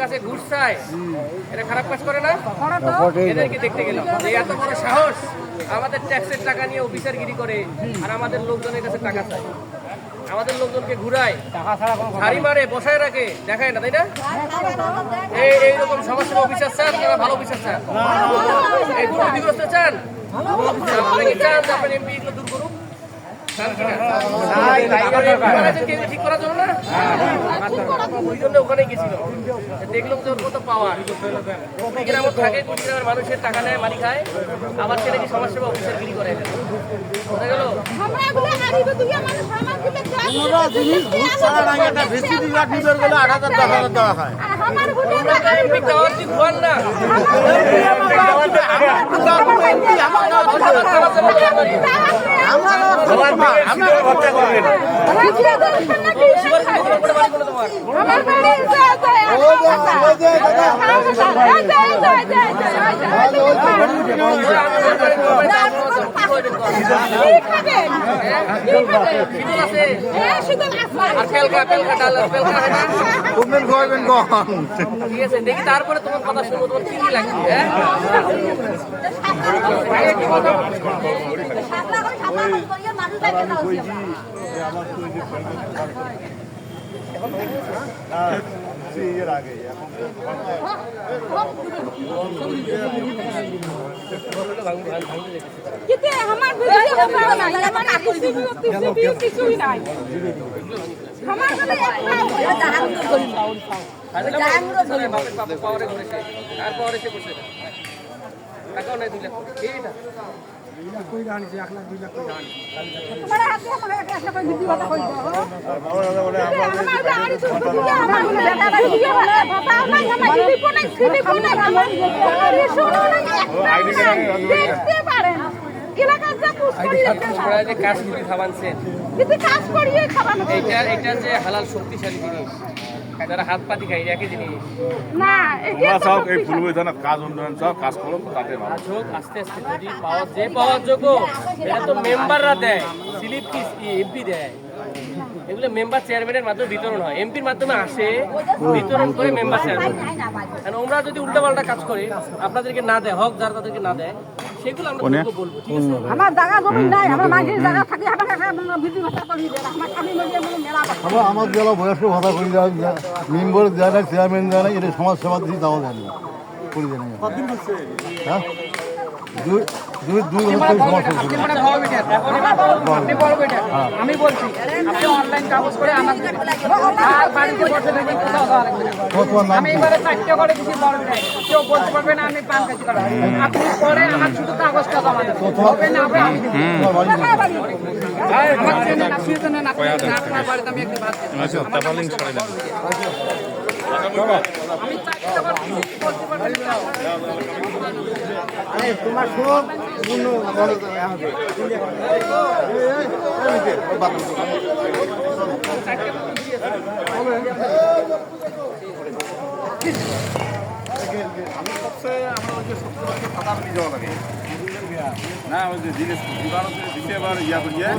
কাছে ঘুষ চায়, এটা খারাপ কাজ করে না? এদেরকে দেখতে গেলাম যে এত বড় সাহস, আমাদের ট্যাক্সের টাকা নিয়ে অফিসারগিরি করে আর আমাদের লোকজনের কাছে টাকা চায়, আমাদের লোকজনকে ঘুরায়, হাড়ি মারে, বসায় রাখে, দেখায় না, তাই না? এইরকম সমাজসেবা অফিসার চান, আপনারা ভালো অফিসার চান? এই দুর্নীতিগ্রস্ত চান? আপনারা কি চান যে আপনার এমপি এগুলো দূর করুক? ঠিক করার জন্য না, ওই জন্য ওখানে গেছিল, দেখলাম যে ওর কত পাওয়ার। গ্রামের থাকে, গ্রামের মানুষের টাকা নেয়, মারি খায়, আবার ছেলে কি সমাজসেবা অফিসার গিরি করে, বোঝা গেল? দেখি তারপরে তোমার কথা শুনবো, তোমার কি লাগবে? এটা যে হালাল শক্তিশালী জিনিস, যারা হাত পাতি খাই একই জিনিস না, সব এই কাজ উন্নয়ন সব কাজ করো, তাতে আস্তে আস্তে যদি পাওয়ার যোগ্য, এটা তো মেম্বাররা দেয়, স্লিপ কি এমপি দেয়, এগুলো মেম্বার চেয়ারম্যানের মাধ্যমে বিতরণ হয়, এমপির মাধ্যমে আসে, বিতরণ করে মেম্বার চেয়ারম্যান। কারণ ওরা যদি উল্টাপাল্টা কাজ করে, আপনাদেরকে না দেয়, হক যারা তাদেরকে না দেয়, সেগুলো আমরা বলবো, ঠিক আছে? আমার জায়গা জমি নাই, আমার মাঝের জায়গা থাকি, আমার জেলা বয়স্ক ভাতা করে দেওয়া, মেম্বার দেওয়া নাই, চেয়ারম্যান দেওয়া নাই, এটা সমাজ সেবা দিচ্ছি, তাও দেয় না, করে দেয় না। হ্যাঁ, আমি বলছি আপনি অনলাইন কাগজ করে আমাকে আর বাড়িতে বসে থেকে কোথাও যাওয়া লাগবে না। আমি এবারে 4টা করে দিচ্ছি, বড় ভাই কেউ বলতে পারবে না আমি পান কাজ করা, আপনি পরে আমার শুধু কাগজটা জমা দেবেন, হবে না হবে আমি দেবো। আমার ট্রেনে না শুয়ে না আপনার বাড়িতে আমি একটা ভাত দেবো, আমি 4টা করে বলতে পারবেন না। তোমার সব পূর্ণ না ওই যে জিনিস দিতে আবার ইয়া করিয়ে